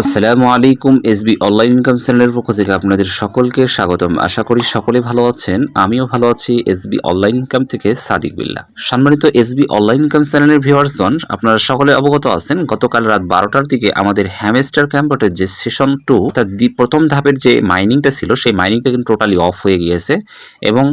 আসসালামু আলাইকুম SB online income চ্যানেলের পক্ষ থেকে আপনাদের সকলকে স্বাগতম। আশা করি সকলে ভালো আছেন, আমিও ভালো আছি। এসবি অনলাইন ইনকাম থেকে সাদিক বিল্লাহ। সম্মানিত এসবি অনলাইন ইনকাম চ্যানেলের ভিউয়ার্সগণ, আপনারা সকলে অবগত আছেন গতকাল রাত 12টার দিকে আমাদের হ্যামস্টার ক্যাম্পটের যে সেশন 2 তার প্রথম ধাপের যে মাইনিংটা ছিল সেই মাইনিংটা কিন্তু টোটালি অফ হয়ে গিয়েছে এবং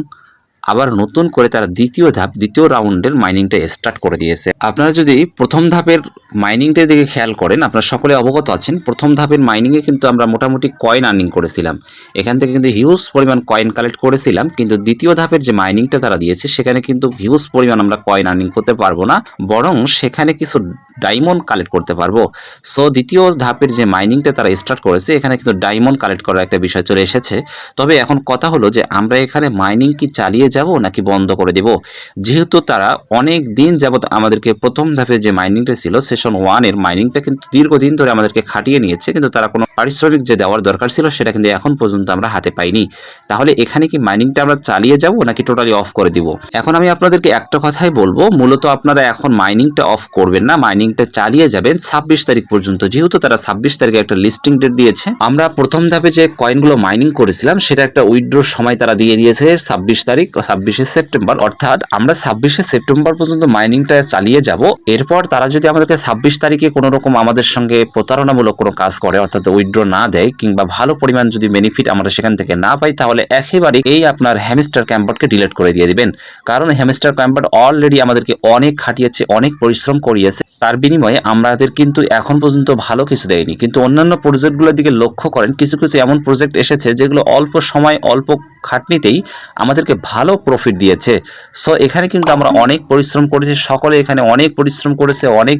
আবার নতুন করে তারা দ্বিতীয় রাউন্ডের মাইনিংটা স্টার্ট করে দিয়েছে। আপনারা যদি প্রথম ধাপের মাইনিংটার দিকে খেয়াল করেন, আপনারা সকলে অবগত আছেন প্রথম ধাপের মাইনিংয়ে কিন্তু আমরা মোটামুটি কয়েন আর্নিং করেছিলাম, এখান থেকে কিন্তু হিউজ পরিমাণ কয়েন কালেক্ট করেছিলাম। কিন্তু দ্বিতীয় ধাপের যে মাইনিংটা তারা দিয়েছে সেখানে কিন্তু হিউজ পরিমাণ আমরা কয়েন আর্নিং করতে পারবো না, বরং সেখানে কিছু ডায়মন্ড কালেক্ট করতে পারবো। সো দ্বিতীয় ধাপের যে মাইনিংটা তারা স্টার্ট করেছে এখানে কিন্তু ডায়মন্ড কালেক্ট করার একটা বিষয় চলে এসেছে। তবে এখন কথা হলো যে আমরা এখানে মাইনিং কি চালিয়ে যাব নাকি বন্ধ করে দেব। যেহেতু তারা অনেক দিন যাবত আমাদেরকে প্রথম ধাপে যে মাইনিংটা ছিল সেশন 1 এর মাইনিংটা কিন্তু দীর্ঘদিন ধরে আমাদেরকে খাটিয়ে নিয়েছে, কিন্তু তারা কোনো পারিশ্রমিক যে দেওয়ার দরকার ছিল সেটা কিন্তু এখন পর্যন্ত আমরা হাতে পাইনি। তাহলে এখানে কি মাইনিংটা আমরা চালিয়ে যাব নাকি টোটালি অফ করে দিব। এখন আমি আপনাদেরকে একটা কথাই বলবো, মূলত আপনারা এখন মাইনিংটা অফ করবেন না, মাইনিংটা চালিয়ে যাবেন 26 তারিখ পর্যন্ত। যেহেতু তারা 26 তারিখে একটা লিস্টিং ডেট দিয়েছে, আমরা প্রথম ধাপে যে কয়েনগুলো মাইনিং করেছিলাম সেটা একটা উইথড্রর সময় তারা দিয়ে দিয়েছে 26 তারিখ, 26শে সেপ্টেম্বর। অর্থাৎ আমরা 26শে সেপ্টেম্বর পর্যন্ত মাইনিংটা চালিয়ে যাব। এরপর তারা যদি আমাদেরকে 26 তারিখে কোনো রকম আমাদের সঙ্গে প্রতারণামূলক কোনো কাজ করে, অর্থাৎ উইথড্র না দেয় কিংবা ভালো পরিমাণ যদি বেনিফিট আমরা সেখান থেকে না পাই, তাহলে একেবারে এই আপনার হ্যামস্টার ক্যাম্পটকে ডিলিট করে দিয়ে দিবেন। কারণ হ্যামস্টার ক্যাম্পট অলরেডি আমাদেরকে অনেক খাটিয়েছে, অনেক পরিশ্রম করিয়েছে, তার বিনিময়ে আমাদের কিন্তু এখন পর্যন্ত ভালো কিছু দেয়নি। কিন্তু অন্যান্য প্রজেক্টগুলোর দিকে লক্ষ্য করেন, কিছু কিছু এমন প্রজেক্ট এসেছে যেগুলো অল্প সময় অল্প খাটনিতেই আমাদেরকে ভালো প্রফিট দিয়েছে। সো এখানে কিন্তু আমরা অনেক পরিশ্রম করেছি, সকলে এখানে অনেক পরিশ্রম করেছে, অনেক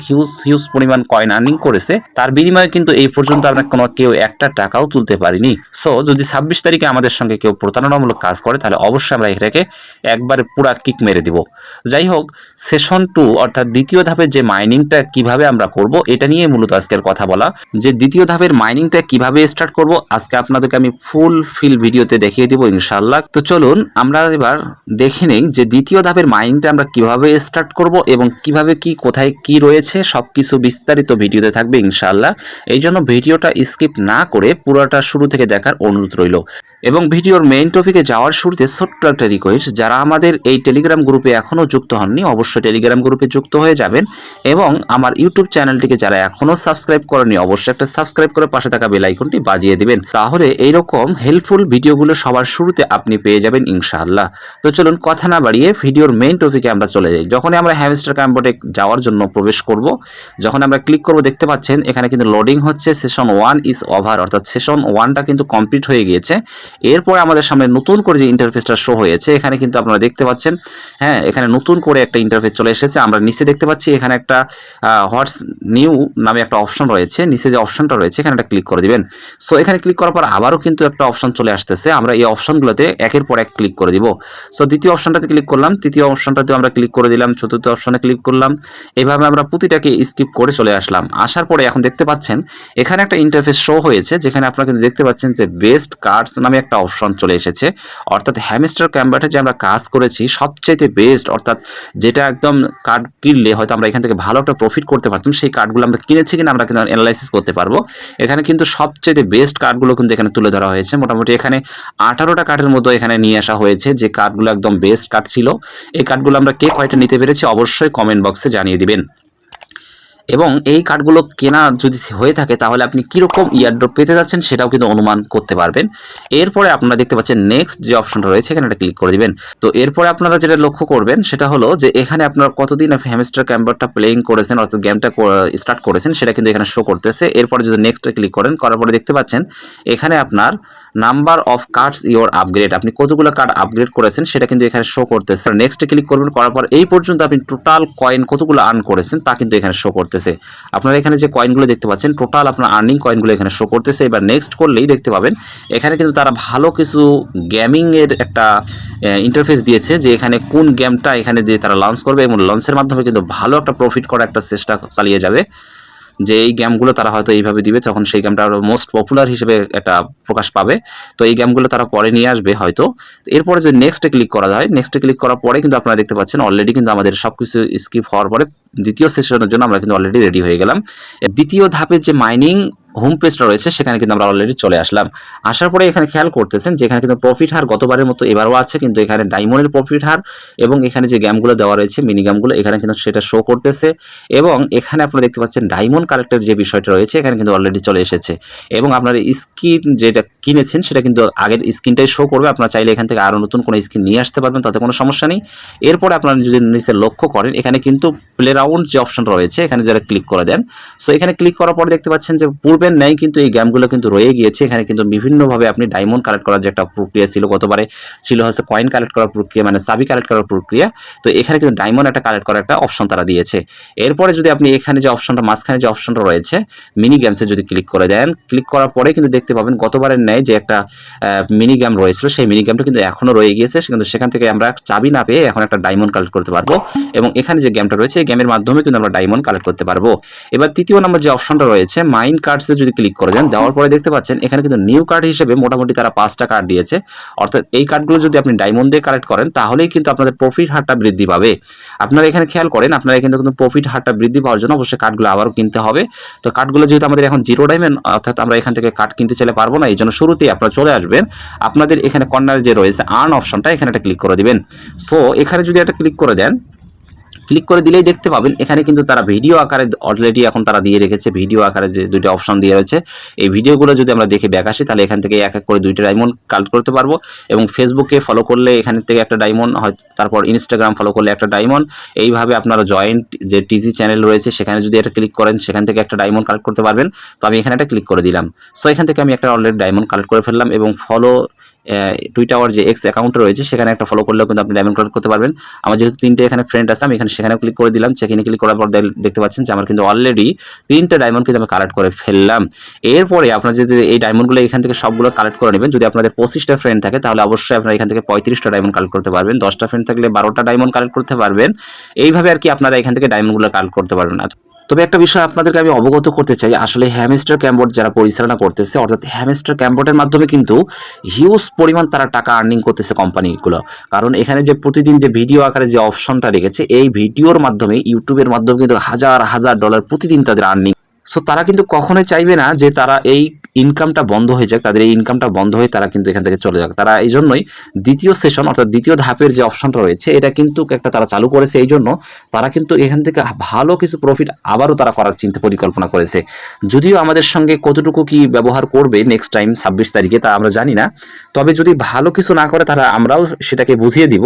হিউজ পরিমাণ কয়েন আর্নিং করেছে, তার বিনিময়ে কিন্তু এই পর্যন্ত আমরা কেউ একটা টাকাও তুলতে পারিনি। সো যদি 26 তারিখে আমাদের সঙ্গে কেউ প্রতারণামূলক কাজ করে তাহলে অবশ্যই আমরা এটাকে একবারে পুরা কিক মেরে দিব। যাই হোক, সেশন 2 অর্থাৎ দ্বিতীয় ধাপের যে মাইনিংটা কিভাবে আমরা করব এটা নিয়ে মূলত আজকের কথা বলা। যে দ্বিতীয় ধাপের মাইনিংটা কিভাবে স্টার্ট করব আজকে আপনাদেরকে আমি ফুল ভিডিওতে দেখিয়ে দিব ইনশাআল্লাহ। তো চলুন আমরা এবার দেখে নেই যে দ্বিতীয় ধাপের মাইনিংটা আমরা কিভাবে স্টার্ট করব এবং কিভাবে কি কোথায় কি রয়েছে সবকিছু বিস্তারিত ভিডিওতে থাকবে ইনশাআল্লাহ। এই জন্য ভিডিওটা স্কিপ না করে পুরোটা শুরু থেকে দেখার অনুরোধ রইল। এবং ভিডিওর মেইন টপিকে যাওয়ার শুরুতে ছোট্ট একটা রিকোয়েস্ট, যারা আমাদের এই টেলিগ্রাম গ্রুপে এখনও যুক্ত হননি অবশ্যই টেলিগ্রাম গ্রুপে যুক্ত হয়ে যাবেন, এবং আমার ইউটিউব চ্যানেলটিকে যারা এখনও সাবস্ক্রাইব করেনি অবশ্যই একটা সাবস্ক্রাইব করে পাশে থাকা বেল আইকনটি বাজিয়ে দিবেন। তাহলে এইরকম হেল্পফুল ভিডিওগুলো সবার শুরুতে আপনি পেয়ে যাবেন ইনশাআল্লাহ। তো চলুন কথা না বাড়িয়ে ভিডিওর মেইন টপিকে আমরা চলে যাই। যখনই আমরা হ্যামস্টার ক্যাম্পটে যাওয়ার জন্য প্রবেশ করব, যখন আমরা ক্লিক করব দেখতে পাচ্ছেন এখানে কিন্তু লোডিং হচ্ছে। সেশন 1 ইজ ওভার, অর্থাৎ সেশন 1টা কিন্তু কমপ্লিট হয়ে গিয়েছে। এরপরে আমাদের সামনে নতুন করে যে ইন্টারফেসটা শো হয়েছে এখানে কিন্তু আপনারা দেখতে পাচ্ছেন, হ্যাঁ এখানে নতুন করে একটা ইন্টারফেস চলে এসেছে। আমরা নিচে দেখতে পাচ্ছি এখানে একটা হোয়াটস নিউ নামে একটা অপশন রয়েছে, নিচে যে অপশনটা রয়েছে এখানে একটা ক্লিক করে দিবেন। সো এখানে ক্লিক করার পর আবারও কিন্তু একটা অপশন চলে আসতেছে, আমরা এই অপশনগুলোতে একের পর এক ক্লিক করে দিব। সো দ্বিতীয় অপশনটাতে ক্লিক করলাম, তৃতীয় অপশনটাতে আমরা ক্লিক করে দিলাম, চতুর্থ অপশনে ক্লিক করলাম, এইভাবে আমরা প্রতিটাকে স্কিপ করে চলে আসলাম। আসার পরে এখন দেখতে পাচ্ছেন এখানে একটা ইন্টারফেস শো হয়েছে, যেখানে আপনারা কিন্তু দেখতে পাচ্ছেন যে বেস্ট কার্ডস নামে একটা অপশন চলে এসেছে। অর্থাৎ হ্যামস্টার ক্যাম্পটে যে আমরা কাজ করেছি সবচেয়ে বেস্ট, অর্থাৎ যেটা একদম কার্ড কিনলে হয়তো আমরা এখান থেকে ভালো একটা প্রফিট করতে পারতাম, সেই কার্ডগুলো আমরা কিনেছি কিনা আমরা কিন্তু অ্যানালাইসিস করতে পারবো। এখানে কিন্তু সবচেয়ে বেস্ট কার্ডগুলো কিন্তু এখানে তুলে ধরা হয়েছে। মোটামুটি এখানে 18টা কার্ডের মতো এখানে নিয়ে আসা হয়েছে, যে কার্ডগুলো একদম বেস্ট কার্ড ছিল। এই কার্ডগুলো আমরা কে কয়টা নিতে পেরেছি অবশ্যই কমেন্ট বক্সে জানিয়ে দিবেন। এবং এই কার্ডগুলো কেনা যদি হয়ে থাকে তাহলে আপনি কীরকম ইয়ারড্রপ পেতে যাচ্ছেন সেটাও কিন্তু অনুমান করতে পারবেন। এরপরে আপনারা দেখতে পাচ্ছেন নেক্সট যে অপশনটা রয়েছে এখানে একটা ক্লিক করে দিবেন। তো এরপরে আপনারা যেটা লক্ষ্য করবেন সেটা হলো যে এখানে আপনারা কতদিন হ্যামস্টার ক্যাম্পটটা প্লেইং করেছেন অর্থাৎ গেমটা স্টার্ট করেছেন সেটা কিন্তু এখানে শো করতেছে। এরপরে যদি নেক্সটে ক্লিক করার পরে দেখতে পাচ্ছেন এখানে আপনার number of cards your upgrade, আপনি কতগুলো কার্ড আপগ্রেড করেছেন সেটা কিন্তু এখানে শো করতেছে। নেক্সটে ক্লিক করবেন, করার পর এই পর্যন্ত আপনি টোটাল কয়েন কতগুলো আর্ন করেছেন তা কিন্তু এখানে শো করতেছে। আপনারা এখানে যে কয়েনগুলো দেখতে পাচ্ছেন টোটাল আপনার আর্নিং কয়েনগুলো এখানে শো করতেছে। এবার নেক্সট করলেই দেখতে পাবেন এখানে কিন্তু তারা ভালো কিছু গেমিংয়ের একটা ইন্টারফেস দিয়েছে, যে এখানে কোন গেমটা এখানে যে তারা লঞ্চ করবে এবং লঞ্চের মাধ্যমে কিন্তু ভালো একটা প্রফিট করার একটা চেষ্টা চালিয়ে যাবে। যে এই গেমগুলো তারা হয়তো এইভাবে দিবে তখন সেই গেমটা আরও মোস্ট পপুলার হিসেবে একটা প্রকাশ পাবে। তো এই গেমগুলো তারা পরে নিয়ে আসবে হয়তো। এরপরে যে নেক্সটে ক্লিক করা যায়, নেক্সটে ক্লিক করার পরে কিন্তু আপনারা দেখতে পাচ্ছেন অলরেডি কিন্তু আমাদের সব কিছু স্কিপ হওয়ার পরে দ্বিতীয় সেশনের জন্য আমরা কিন্তু অলরেডি রেডি হয়ে গেলাম। দ্বিতীয় ধাপের যে মাইনিং হোম পেজটা রয়েছে সেখানে কিন্তু আমরা অলরেডি চলে আসলাম। আসার পরে এখানে খেয়াল করতেছেন যে এখানে কিন্তু প্রফিট হার গতবারের মতো এবারও আছে, কিন্তু এখানে ডায়মন্ডের প্রফিট হার এবং এখানে যে গেমগুলো দেওয়া রয়েছে মিনি গেমগুলো এখানে কিন্তু সেটা শো করতেছে। এবং এখানে আপনারা দেখতে পাচ্ছেন ডায়মন্ড কালেক্টের যে বিষয়টা রয়েছে এখানে কিন্তু অলরেডি চলে এসেছে এবং আপনার স্কিন যেটা কিনেছেন সেটা কিন্তু আগের স্কিনটাই শো করবে। আপনারা চাইলে এখান থেকে আরও নতুন কোনো স্কিন নিয়ে আসতে পারবেন, তাতে কোনো সমস্যা নেই। এরপরে আপনারা যদি নিচে লক্ষ্য করেন এখানে কিন্তু প্লে রাউন্ড যে অপশন রয়েছে এখানে যারা ক্লিক করে দেন, সো এখানে ক্লিক করার পরে দেখতে পাচ্ছেন যে পূর্বের ন্যায় কিন্তু এই গেমগুলো কিন্তু রয়ে গিয়েছে। এখানে কিন্তু বিভিন্নভাবে আপনি ডায়মন্ড কালেক্ট করার যে একটা প্রক্রিয়া ছিল, গতবারে ছিল হচ্ছে কয়েন কালেক্ট করার প্রক্রিয়া, মানে চাবি কালেক্ট করার প্রক্রিয়া, তো এখানে কিন্তু ডায়মন্ড একটা কালেক্ট করার একটা অপশন তারা দিয়েছে। এরপরে যদি আপনি এখানে যে অপশনটা মাঝখানে যে অপশনটা রয়েছে মিনি গেমসে যদি ক্লিক করে দেন, ক্লিক করার পরে কিন্তু দেখতে পাবেন গতবারের ন্যায় যে একটা মিনি গেম রয়েছিল সেই মিনি গেমটা কিন্তু এখনও রয়ে গিয়েছে, কিন্তু সেখান থেকে আমরা চাবি না পেয়ে এখন একটা ডায়মন্ড কালেক্ট করতে পারবো এবং এখানে যে গেমটা রয়েছে এই গেমের মাধ্যমে কিন্তু আমরা ডায়মন্ড কালেক্ট করতে পারবো। এবার তৃতীয় নম্বর যে অপশনটা রয়েছে মাইন কার্ডসে যদি ক্লিক করে দেন, দেওয়ার পরে দেখতে পাচ্ছেন এখানে কিন্তু নিউ কার্ড হিসেবে মোটামুটি তারা 5টা কার্ড দিয়েছে। অর্থাৎ এই কার্ডগুলো যদি আপনি ডায়মন্ড দিয়ে কালেক্ট করেন তাহলেই কিন্তু আপনাদের প্রফিট হারটা বৃদ্ধি পাবে। আপনারা এখানে খেয়াল করেন, আপনারা কিন্তু প্রফিট হারটা বৃদ্ধি পাওয়ার জন্য অবশ্যই কার্ডগুলো আবারও কিনতে হবে। তো কার্ডগুলো যেহেতু আমাদের এখন 0 ডায়মন্ড, অর্থাৎ আমরা এখান থেকে কার্ড কিনতে চাইলে পারবো না, এই জন্য শুরুতেই আপনারা চলে আসবেন আপনাদের এখানে কর্নারে যে রয়েছে আর্ন অপশনটা এখানে একটা ক্লিক করে দিবেন। সো এখানে যদি একটা ক্লিক করে দেন, ক্লিক করে দিলেই দেখতে পাবেন এখানে কিন্তু তারা ভিডিও আকারে অলরেডি এখন তারা দিয়ে রেখেছে। ভিডিও আকারে যে দুইটা অপশন দিয়ে রয়েছে এই ভিডিওগুলো যদি আমরা দেখে ব্যাক আসি তাহলে এখান থেকে এক এক করে 2টা ডায়মন্ড কালেক্ট করতে পারবো এবং ফেসবুকে ফলো করলে এখান থেকে একটা ডায়মন্ড হয়, তারপর ইনস্টাগ্রাম ফলো করলে একটা ডায়মন্ড, এইভাবে আপনারা জয়েন্ট যে টিজি চ্যানেল রয়েছে সেখানে যদি এটা ক্লিক করেন সেখান থেকে একটা ডায়মন্ড কালেক্ট করতে পারবেন। তো আমি এখানে একটা ক্লিক করে দিলাম। সো এখান থেকে আমি একটা অলরেডি ডায়মন্ড কালেক্ট করে ফেললাম এবং ফলো টুইটার যে এক্স অ্যাকাউন্ট রয়েছে সেখানে একটা ফলো করলেও কিন্তু আপনি ডায়মন্ড কালেক্ট করতে পারবেন। আমার যেহেতু 3টে এখানে ফ্রেন্ড আছে আমি এখানে সেখানেও ক্লিক করে দিলাম। চেক ইনে ক্লিক করার পর দেখতে পাচ্ছেন যে আমার কিন্তু অলরেডি 3টে ডায়মন্ড কিন্তু আমি কালেক্ট করে ফেললাম। এরপরে আপনারা যদি এই ডায়মন্ডগুলো এখান থেকে সবগুলো কালেক্ট করে নেবেন, যদি আপনাদের 25টা ফ্রেন্ড থাকে তাহলে অবশ্যই আপনারা এখান থেকে 35টা ডায়মন্ড কালেক্ট করতে পারবেন, 10টা ফ্রেন্ড থাকলে 12টা ডায়মন্ড কালেক্ট করতে পারবেন। এইভাবে আর কি আপনারা এখান থেকে ডায়মন্ডগুলো কালেক্ট করতে পারবেন। তবে একটা বিষয় আপনাদেরকে আমি অবগত করতে চাই, আসলে হ্যামস্টার ক্যাম্পবোর্ড যারা পরিচালনা করতেছে, অর্থাৎ হ্যামস্টার ক্যাম্পবোর্ডের মাধ্যমে কিন্তু হিউজ পরিমাণ তারা টাকা আর্নিং করতেছে কোম্পানিগুলো। কারণ এখানে যে প্রতিদিন যে ভিডিও আকারে যে অপশনটা রেখেছে এই ভিডিওর মাধ্যমে ইউটিউবের মাধ্যমে কিন্তু হাজার হাজার ডলার প্রতিদিন তাদের আর্নিং। সো তারা কিন্তু কখনোই চাইবে না যে তারা এই ইনকামটা বন্ধ হয়ে যাক, তাদের এই ইনকামটা বন্ধ হয়ে তারা কিন্তু এখান থেকে চলে যাক। তারা এই জন্যই দ্বিতীয় সেশন অর্থাৎ দ্বিতীয় ধাপের যে অপশনটা রয়েছে এটা কিন্তু একটা তারা চালু করেছে, এই জন্য তারা কিন্তু এখান থেকে ভালো কিছু প্রফিট আবারও তারা করার চিন্তা পরিকল্পনা করেছে। যদিও আমাদের সঙ্গে কতটুকু কি ব্যবহার করবে নেক্সট টাইম 26 তারিখে তা আমরা জানি না, তবে যদি ভালো কিছু না করে তারা আমরাও সেটাকে বুঝিয়ে দিব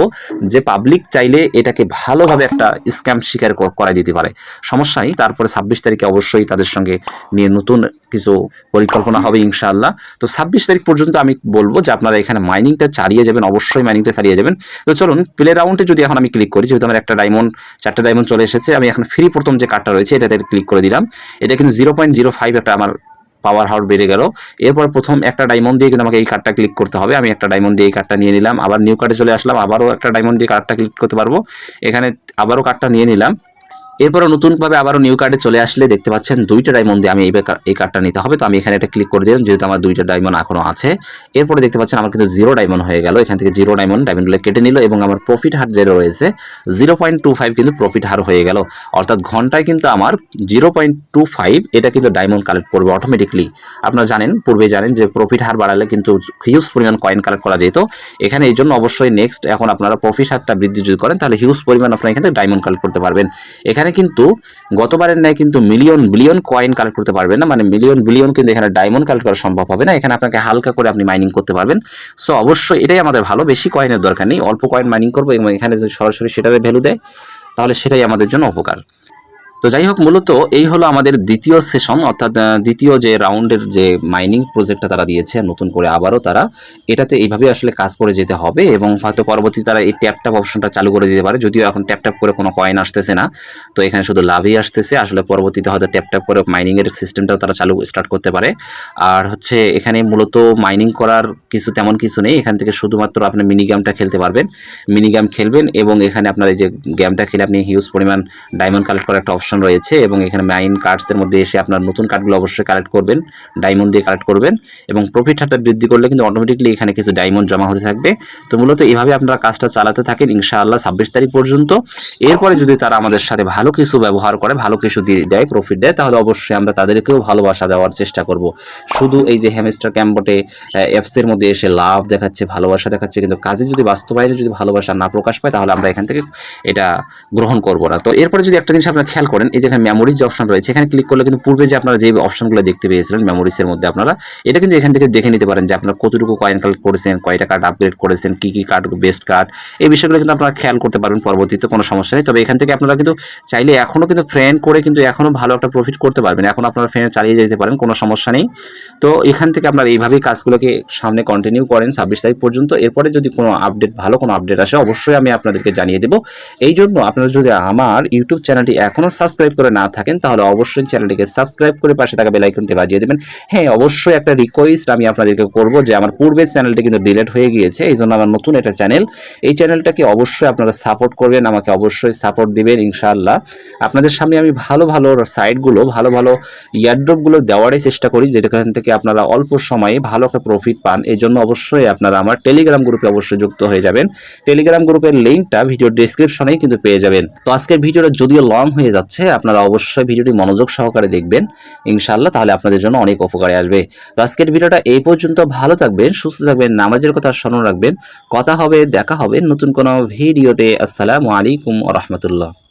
যে পাবলিক চাইলে এটাকে ভালোভাবে একটা স্ক্যাম শিকার করা দিতে পারে, সমস্যা নেই। তারপরে 26 তারিখে অবশ্যই তাদের সঙ্গে নিয়ে নতুন কিছু পরিকল্পনা হবে ইনশাআল্লাহ। তো 26 তারিখ পর্যন্ত আমি বলবো যে আপনারা এখানে মাইনিংটা চালিয়ে যাবেন, অবশ্যই মাইনিংটা চালিয়ে যাবেন। তো চলুন প্লে রাউন্ডে যদি এখন আমি ক্লিক করি, যেহেতু আমার একটা ডায়মন্ড 4টে ডায়মন্ড চলে এসেছে, আমি এখন ফ্রি প্রথম যে কার্ডটা রয়েছে এটাতে ক্লিক করে দিলাম। এটা কিন্তু 0.05 একটা আমার পাওয়ার হাওয়ার বেড়ে গেল। এরপর প্রথম একটা ডায়মন্ড দিয়ে কিন্তু আমাকে এই কার্ডটা ক্লিক করতে হবে। আমি একটা ডায়মন্ড দিয়ে এই কার্ডটা নিয়ে নিলাম, আবার নিউ কার্ডে চলে আসলাম, আবারও একটা ডায়মন্ড দিয়ে কার্ডটা ক্লিক করতে পারবো। এখানে আবারও কার্ডটা নিয়ে নিলাম। এরপরে নতুনভাবে আবারও নিউ কার্ডে চলে আসলে দেখতে পাচ্ছেন 2টা ডায়মন্ড দিয়ে আমি এই কার্ডটা নিতে হবে। তো আমি এখানে একটা ক্লিক করে দিলাম, যেহেতু আমার 2টা ডায়মন্ড এখনও আছে। এরপরে দেখতে পাচ্ছেন আমার কিন্তু 0 ডায়মন্ড হয়ে গেল। এখান থেকে 0 ডায়মন্ডগুলো কেটে নিল এবং আমার প্রফিট হার যেটা রয়েছে 0.25 কিন্তু প্রফিট হার হয়ে গেল। অর্থাৎ ঘন্টায় কিন্তু আমার 0.25 এটা কিন্তু ডায়মন্ড কালেক্ট করবে অটোমেটিকলি। আপনারা জানেন, পূর্বে জানেন যে প্রফিট হার বাড়ালে কিন্তু হিউজ পরিমাণ কয়েন কালেক্ট করা যেত। এখানে এই জন্য অবশ্যই নেক্সট এখন আপনারা প্রফিট হারটা বৃদ্ধি যদি করেন তাহলে হিউজ পরিমাণ আপনারা এখান থেকে ডায়মন্ড কালেক্ট করতে পারবেন। এখানে কিন্তু গতবারের ন্যায় কিন্তু মিলিয়ন বিলিয়ন কয়েন কালেক্ট করতে পারবেন না, মানে মিলিয়ন বিলিয়ন কিন্তু এখানে ডায়মন্ড কালেক্ট করা সম্ভব হবে না। এখানে আপনাকে হালকা করে আপনি মাইনিং করতে পারবেন। সো অবশ্যই এটাই আমাদের ভালো, বেশি কয়েনের দরকার নেই, অল্প কয়েন মাইনিং করবো এবং এখানে যদি সরাসরি সেটারে ভ্যালু দেয় তাহলে সেটাই আমাদের জন্য উপকার। তো যাই হোক, মূলত এই হলো আমাদের দ্বিতীয় সেশন, অর্থাৎ দ্বিতীয় যে রাউন্ডের যে মাইনিং প্রজেক্টটা তারা দিয়েছে নতুন করে আবারও তারা এটাতে এইভাবে আসলে কাজ করে যেতে হবে এবং হয়তো পরবর্তী তারা এই ট্যাপ ট্যাপ অপশনটা চালু করে দিতে পারে। যদিও এখন ট্যাপ ট্যাপ করে কোনো কয়েন আসতেছে না, তো এখানে শুধু লাভই আসতেছে। আসলে পরবর্তীতে হয়তো ট্যাপ ট্যাপ করে মাইনিংয়ের সিস্টেমটাও তারা স্টার্ট করতে পারে। আর হচ্ছে এখানে মূলত মাইনিং করার তেমন কিছু নেই, এখান থেকে শুধুমাত্র আপনি মিনি গেমটা খেলতে পারবেন, মিনি গেম খেলবেন এবং এখানে আপনার এই যে গেমটা খেলে আপনি হিউজ পরিমাণ ডায়মন্ড কালেক্ট করার একটা অপশন অপশন রয়েছে এবং এখানে মাইন কার্ডসের মধ্যে এসে আপনার নতুন কার্ডগুলো অবশ্যই কালেক্ট করবেন, ডায়মন্ড দিয়ে কালেক্ট করবেন এবং প্রফিট হারটা বৃদ্ধি করলে কিন্তু অটোমেটিকলি এখানে কিছু ডায়মন্ড জমা হতে থাকবে। তো মূলত এইভাবে আপনারা কাজটা চালাতে থাকেন ইনশাআল্লাহ 26 তারিখ পর্যন্ত। এরপরে যদি তারা আমাদের সাথে ভালো কিছু ব্যবহার করে, ভালো কিছু দিয়ে দেয়, প্রফিট দেয়, তাহলে অবশ্যই আমরা তাদেরকেও ভালোবাসা দেওয়ার চেষ্টা করব। শুধু এই যে হ্যামস্টার ক্যাম্পটে অ্যাপসের মধ্যে এসে লাভ দেখাচ্ছে, ভালোবাসা দেখাচ্ছে, কিন্তু কাজে যদি বাস্তবায়নে যদি ভালোবাসা না প্রকাশ পায় তাহলে আমরা এখান থেকে এটা গ্রহণ করব না। তো এরপরে যদি একটা জিনিস আপনারা খেয়াল করেন, এই যে এখানে মেমোরিজ যে অপশন রয়েছে, এখানে ক্লিক করলে কিন্তু পূর্বে যে আপনারা যে অপশনগুলো দেখতে পেয়েছিলেন মেমোরিজের মধ্যে, আপনারা এটা কিন্তু এখান থেকে দেখে নিতে পারেন যে আপনারা কতটুকু কয়েন কালেক্ট করেছেন, কয়টা কার্ড আপগ্রেড করেছেন, কি কি কার্ড বেস্ট কার্ড, এই বিষয়গুলো কিন্তু আপনারা খেয়াল করতে পারবেন পরবর্তীতে, কোনো সমস্যা নেই। তবে এখান থেকে আপনারা কিন্তু চাইলে এখনও কিন্তু ফ্রেন্ড করে কিন্তু এখনও ভালো একটা প্রফিট করতে পারবেন, এখন আপনারা ফ্রেন্ড চালিয়ে যেতে পারেন, কোনো সমস্যা নেই। তো এখান থেকে আপনারা এইভাবেই কাজগুলোকে সামনে কন্টিনিউ করেন 26 তারিখ পর্যন্ত। এরপরে যদি কোনো আপডেট, ভালো কোনো আপডেট আসে অবশ্যই আমি আপনাদেরকে জানিয়ে দেবো। এই জন্য আপনারা যদি আমার ইউটিউব চ্যানেলটি এখনও সাবস্ক্রাইব করে না থাকেন তাহলে অবশ্যই চ্যানেলটিকে সাবস্ক্রাইব করে পাশে থাকা বেল আইকনটি বাজিয়ে দেবেন। হ্যাঁ, অবশ্যই একটা রিকোয়েস্ট আমি আপনাদেরকে করব যে আমার পূর্বের চ্যানেলটি কিন্তু ডিলিট হয়ে গিয়েছে, এই জন্য আমার নতুন একটা চ্যানেল, এই চ্যানেলটাকে অবশ্যই আপনারা সাপোর্ট করবেন, আমাকে অবশ্যই সাপোর্ট দিবেন ইনশাআল্লাহ। আপনাদের সামনে আমি ভালো ভালো সাইটগুলো, ভালো ভালো ইয়ারড্রপগুলো দেওয়ারই চেষ্টা করি, যেখান থেকে আপনারা অল্প সময়ে ভালো একটা প্রফিট পান। এই জন্য অবশ্যই আপনারা আমার টেলিগ্রাম গ্রুপে অবশ্যই যুক্ত হয়ে যাবেন। টেলিগ্রাম গ্রুপের লিঙ্কটা ভিডিও ডেসক্রিপশনেই কিন্তু পেয়ে যাবেন। তো আজকের ভিডিওটা যদিও লং হয়ে যাচ্ছে, আপনারা অবশ্যই ভিডিওটি মনোযোগ সহকারে দেখবেন ইনশাআল্লাহ, তাহলে আপনাদের জন্য অনেক উপকারে আসবে। তো আজকের ভিডিওটা এই পর্যন্ত। ভালো থাকবেন, সুস্থ থাকবেন, নামাজের কথা স্মরণ রাখবেন। কথা হবে, দেখা হবে নতুন কোনো ভিডিওতে। আসসালামু আলাইকুম ওয়া রাহমাতুল্লাহ।